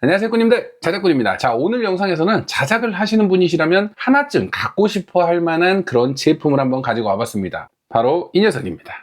안녕하세요 꾸님들, 자작꾼입니다. 자, 오늘 영상에서는 자작을 하시는 분이시라면 하나쯤 갖고 싶어 할 만한 그런 제품을 한번 가지고 와봤습니다. 바로 이 녀석입니다.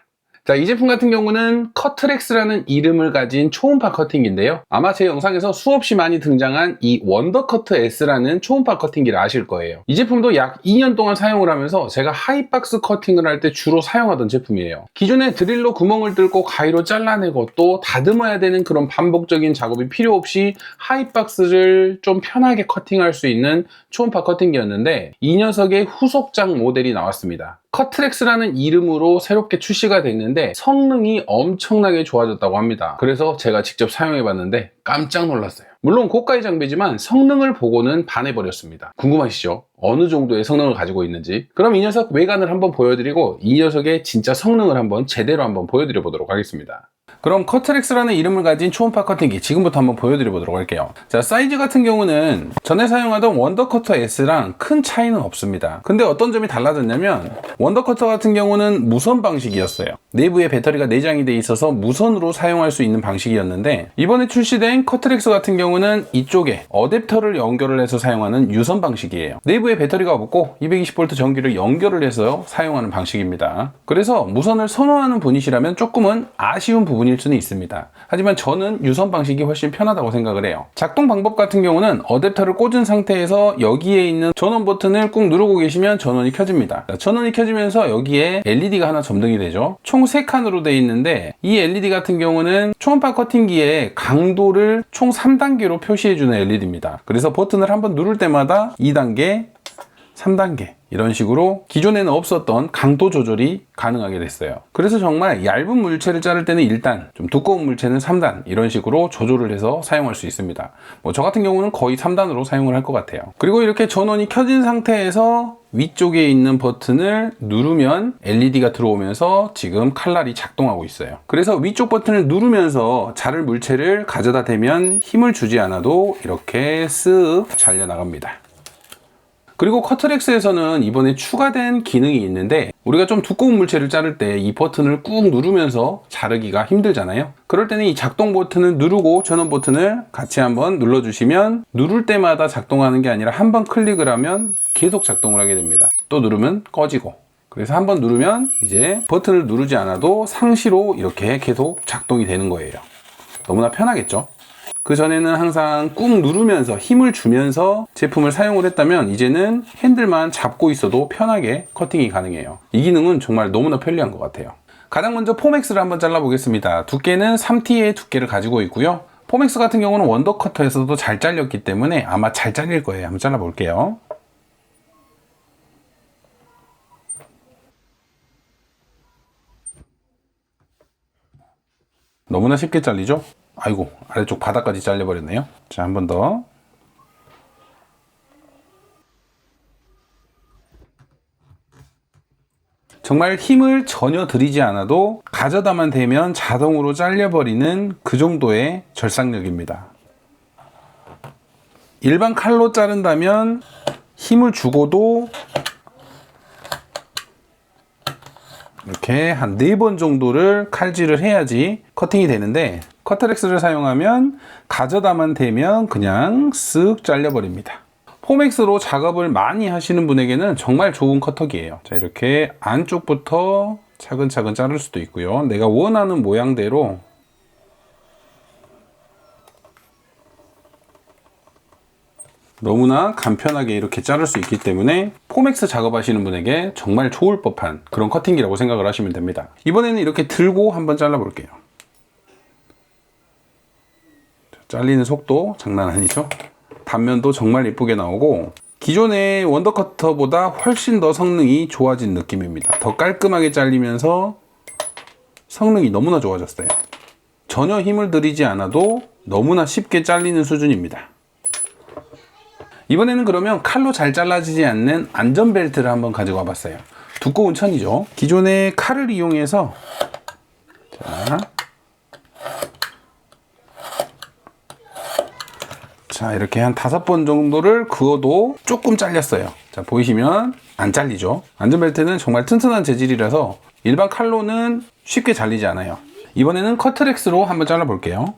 자, 이 제품 같은 경우는 커트렉스라는 이름을 가진 초음파 커팅기인데요. 아마 제 영상에서 수없이 많이 등장한 이 원더커트 S라는 초음파 커팅기를 아실 거예요. 이 제품도 약 2년 동안 사용을 하면서 제가 하이박스 커팅을 할 때 주로 사용하던 제품이에요. 기존에 드릴로 구멍을 뚫고 가위로 잘라내고 또 다듬어야 되는 그런 반복적인 작업이 필요 없이 하이박스를 좀 편하게 커팅할 수 있는 초음파 커팅기였는데, 이 녀석의 후속작 모델이 나왔습니다. 커트렉스라는 이름으로 새롭게 출시가 됐는데 성능이 엄청나게 좋아졌다고 합니다. 그래서 제가 직접 사용해봤는데 깜짝 놀랐어요. 물론 고가의 장비지만 성능을 보고는 반해버렸습니다. 궁금하시죠? 어느 정도의 성능을 가지고 있는지. 그럼 이 녀석 외관을 한번 보여드리고 이 녀석의 진짜 성능을 한번 제대로 한번 보여드려 보도록 하겠습니다. 그럼 커트렉스라는 이름을 가진 초음파 커팅기 지금부터 한번 보여드려 보도록 할게요. 자, 사이즈 같은 경우는 전에 사용하던 원더커터 S랑 큰 차이는 없습니다. 근데 어떤 점이 달라졌냐면, 원더커터 같은 경우는 무선 방식이었어요. 내부에 배터리가 내장이 돼 있어서 무선으로 사용할 수 있는 방식이었는데, 이번에 출시된 커트렉스 같은 경우는 이쪽에 어댑터를 연결을 해서 사용하는 유선 방식이에요. 내부에 배터리가 없고 220V 전기를 연결을 해서 사용하는 방식입니다. 그래서 무선을 선호하는 분이시라면 조금은 아쉬운 부분일 수는 있습니다. 하지만 저는 유선 방식이 훨씬 편하다고 생각을 해요. 작동 방법 같은 경우는 어댑터를 꽂은 상태에서 여기에 있는 전원 버튼을 꾹 누르고 계시면 전원이 켜집니다. 전원이 켜지면서 여기에 LED가 하나 점등이 되죠. 총 3칸으로 되어 있는데, 이 LED 같은 경우는 초음파 커팅기의 강도를 총 3단계로 표시해주는 LED입니다. 그래서 버튼을 한번 누를 때마다 2단계, 3단계 이런 식으로 기존에는 없었던 강도 조절이 가능하게 됐어요. 그래서 정말 얇은 물체를 자를 때는 1단, 좀 두꺼운 물체는 3단 이런 식으로 조절을 해서 사용할 수 있습니다. 저 같은 경우는 거의 3단으로 사용을 할 것 같아요. 그리고 이렇게 전원이 켜진 상태에서 위쪽에 있는 버튼을 누르면 LED가 들어오면서 지금 칼날이 작동하고 있어요. 그래서 위쪽 버튼을 누르면서 자를 물체를 가져다 대면 힘을 주지 않아도 이렇게 쓱 잘려 나갑니다. 그리고 커트렉스에서는 이번에 추가된 기능이 있는데, 우리가 좀 두꺼운 물체를 자를 때 이 버튼을 꾹 누르면서 자르기가 힘들잖아요. 그럴 때는 이 작동 버튼을 누르고 전원 버튼을 같이 한번 눌러주시면 누를 때마다 작동하는 게 아니라 한번 클릭을 하면 계속 작동을 하게 됩니다. 또 누르면 꺼지고. 그래서 한번 누르면 이제 버튼을 누르지 않아도 상시로 이렇게 계속 작동이 되는 거예요. 너무나 편하겠죠? 그 전에는 항상 꾹 누르면서 힘을 주면서 제품을 사용을 했다면, 이제는 핸들만 잡고 있어도 편하게 커팅이 가능해요. 이 기능은 정말 너무나 편리한 것 같아요. 가장 먼저 포맥스를 한번 잘라보겠습니다. 두께는 3T의 두께를 가지고 있고요. 포맥스 같은 경우는 원더커터에서도 잘 잘렸기 때문에 아마 잘 잘릴 거예요. 한번 잘라볼게요. 너무나 쉽게 잘리죠? 아이고, 아래쪽 바닥까지 잘려버렸네요. 자, 한 번 더. 정말 힘을 전혀 들이지 않아도 가져다만 대면 자동으로 잘려버리는 그 정도의 절삭력입니다. 일반 칼로 자른다면 힘을 주고도 이렇게 한 4번 정도를 칼질을 해야지 커팅이 되는데, 커트렉스를 사용하면 가져다만 대면 그냥 쓱 잘려버립니다. 포맥스로 작업을 많이 하시는 분에게는 정말 좋은 커터기예요. 자, 이렇게 안쪽부터 차근차근 자를 수도 있고요. 내가 원하는 모양대로 너무나 간편하게 이렇게 자를 수 있기 때문에 포맥스 작업하시는 분에게 정말 좋을 법한 그런 커팅기라고 생각을 하시면 됩니다. 이번에는 이렇게 들고 한번 잘라볼게요. 잘리는 속도 장난 아니죠? 단면도 정말 예쁘게 나오고, 기존의 원더커터보다 훨씬 더 성능이 좋아진 느낌입니다. 더 깔끔하게 잘리면서 성능이 너무나 좋아졌어요. 전혀 힘을 들이지 않아도 너무나 쉽게 잘리는 수준입니다. 이번에는 그러면 칼로 잘 잘라지지 않는 안전벨트를 한번 가지고 와봤어요. 두꺼운 천이죠. 기존의 칼을 이용해서 자, 이렇게 한 5번 정도를 그어도 조금 잘렸어요. 자, 보이시면 안 잘리죠. 안전벨트는 정말 튼튼한 재질이라서 일반 칼로는 쉽게 잘리지 않아요. 이번에는 커트렉스로 한번 잘라볼게요.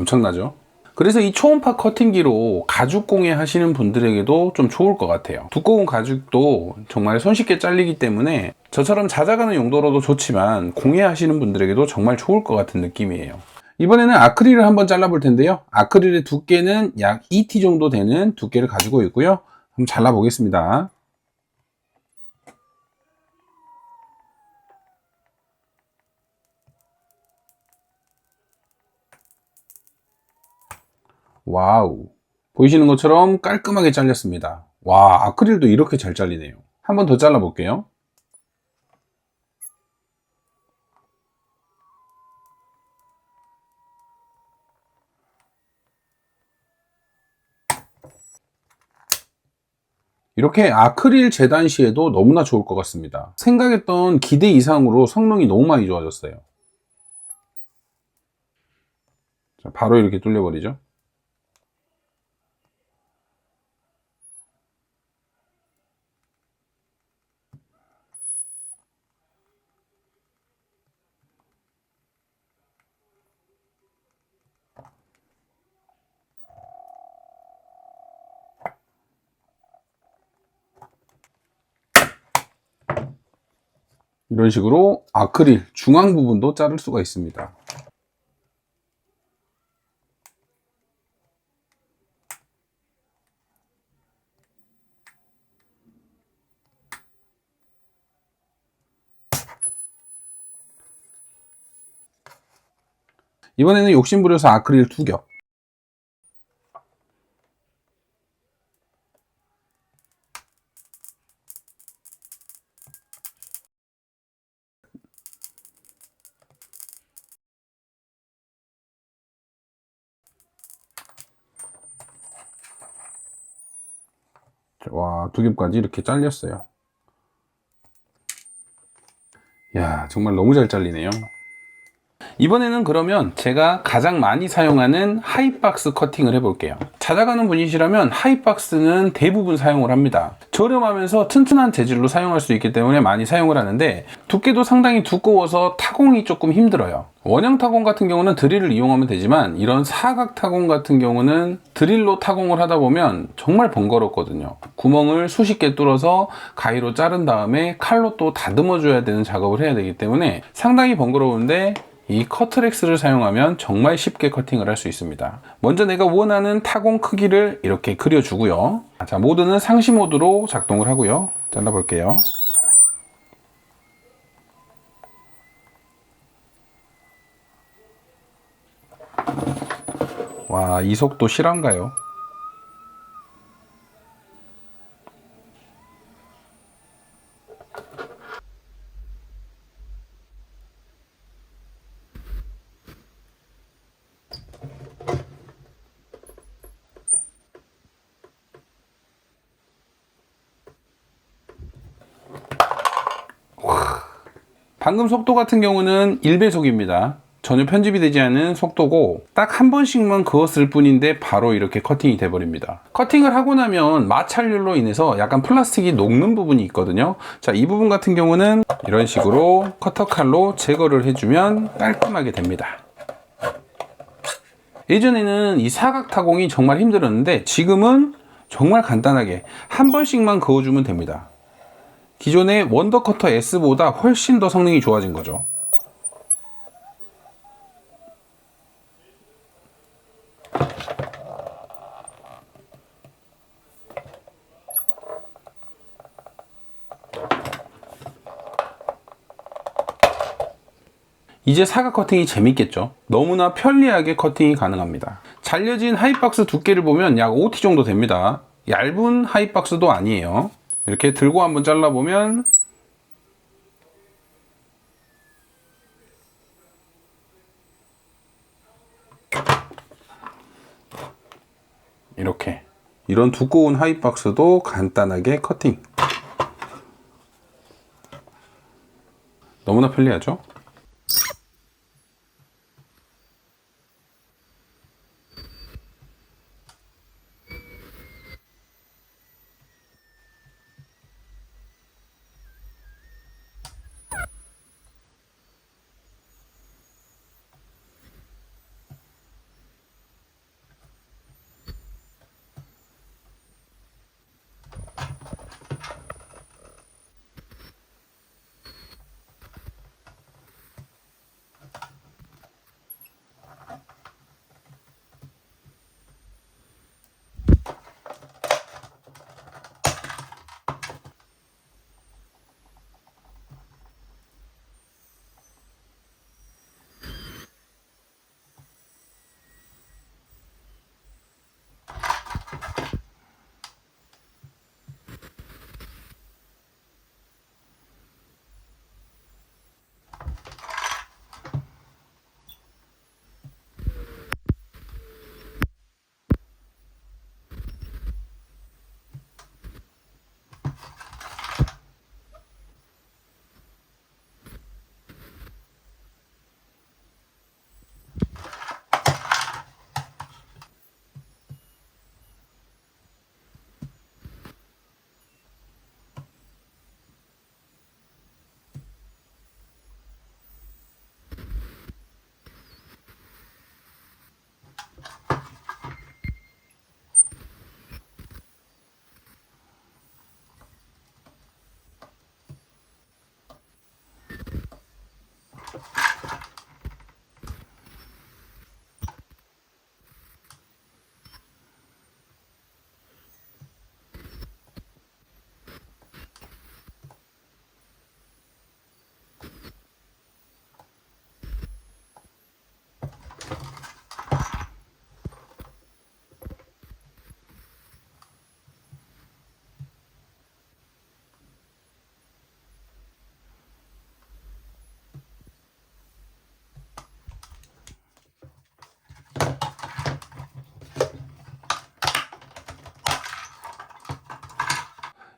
엄청나죠? 그래서 이 초음파 커팅기로 가죽 공예 하시는 분들에게도 좀 좋을 것 같아요. 두꺼운 가죽도 정말 손쉽게 잘리기 때문에 저처럼 자작하는 용도로도 좋지만 공예 하시는 분들에게도 정말 좋을 것 같은 느낌이에요. 이번에는 아크릴을 한번 잘라볼 텐데요. 아크릴의 두께는 약 2T 정도 되는 두께를 가지고 있고요. 한번 잘라보겠습니다. 와우. 보이시는 것처럼 깔끔하게 잘렸습니다. 와, 아크릴도 이렇게 잘 잘리네요. 한번 더 잘라볼게요. 이렇게 아크릴 재단 시에도 너무나 좋을 것 같습니다. 생각했던 기대 이상으로 성능이 너무 많이 좋아졌어요. 자, 바로 이렇게 뚫려버리죠. 이런 식으로 아크릴 중앙 부분도 자를 수가 있습니다. 이번에는 욕심부려서 아크릴 2겹. 와, 2겹까지 이렇게 잘렸어요. 야, 정말 너무 잘 잘리네요. 이번에는 그러면 제가 가장 많이 사용하는 하이박스 커팅을 해볼게요. 찾아가는 분이시라면 하이박스는 대부분 사용을 합니다. 저렴하면서 튼튼한 재질로 사용할 수 있기 때문에 많이 사용을 하는데 두께도 상당히 두꺼워서 타공이 조금 힘들어요. 원형 타공 같은 경우는 드릴을 이용하면 되지만 이런 사각 타공 같은 경우는 드릴로 타공을 하다 보면 정말 번거롭거든요. 구멍을 수십 개 뚫어서 가위로 자른 다음에 칼로 또 다듬어 줘야 되는 작업을 해야 되기 때문에 상당히 번거로운데 이 커트렉스를 사용하면 정말 쉽게 커팅을 할 수 있습니다. 먼저 내가 원하는 타공 크기를 이렇게 그려주고요. 자, 모드는 상시 모드로 작동을 하고요. 잘라볼게요. 와, 이 속도 실한가요? 방금 속도 같은 경우는 1배속입니다. 전혀 편집이 되지 않은 속도고 딱 한 번씩만 그었을 뿐인데 바로 이렇게 커팅이 돼 버립니다. 커팅을 하고 나면 마찰률로 인해서 약간 플라스틱이 녹는 부분이 있거든요. 자, 이 부분 같은 경우는 이런 식으로 커터 칼로 제거를 해주면 깔끔하게 됩니다. 예전에는 이 사각 타공이 정말 힘들었는데 지금은 정말 간단하게 한 번씩만 그어주면 됩니다. 기존의 원더커터 S보다 훨씬 더 성능이 좋아진 거죠. 이제 사각 커팅이 재밌겠죠. 너무나 편리하게 커팅이 가능합니다. 잘려진 하이박스 두께를 보면 약 5T 정도 됩니다. 얇은 하이박스도 아니에요. 이렇게 들고 한번 잘라보면 이렇게 이런 두꺼운 하이박스도 간단하게 커팅. 너무나 편리하죠?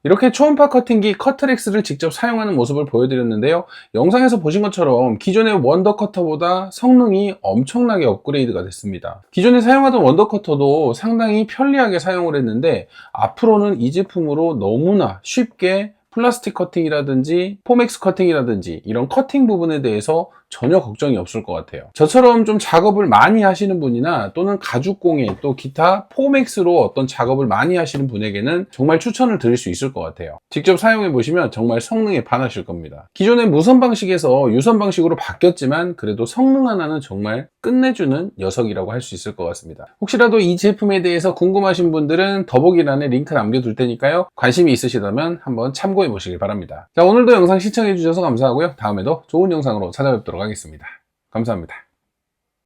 이렇게 초음파 커팅기 커트렉스를 직접 사용하는 모습을 보여드렸는데요. 영상에서 보신 것처럼 기존의 원더커터보다 성능이 엄청나게 업그레이드가 됐습니다. 기존에 사용하던 원더커터도 상당히 편리하게 사용을 했는데 앞으로는 이 제품으로 너무나 쉽게 플라스틱 커팅이라든지 포맥스 커팅이라든지 이런 커팅 부분에 대해서 전혀 걱정이 없을 것 같아요. 저처럼 좀 작업을 많이 하시는 분이나 또는 가죽공예 또 기타 포맥스로 어떤 작업을 많이 하시는 분에게는 정말 추천을 드릴 수 있을 것 같아요. 직접 사용해 보시면 정말 성능에 반하실 겁니다. 기존의 무선 방식에서 유선 방식으로 바뀌었지만 그래도 성능 하나는 정말 끝내주는 녀석이라고 할 수 있을 것 같습니다. 혹시라도 이 제품에 대해서 궁금하신 분들은 더보기란에 링크 남겨둘 테니까요. 관심이 있으시다면 한번 참고해 보시길 바랍니다. 자, 오늘도 영상 시청해 주셔서 감사하고요. 다음에도 좋은 영상으로 찾아뵙도록 하겠습니다. 감사합니다.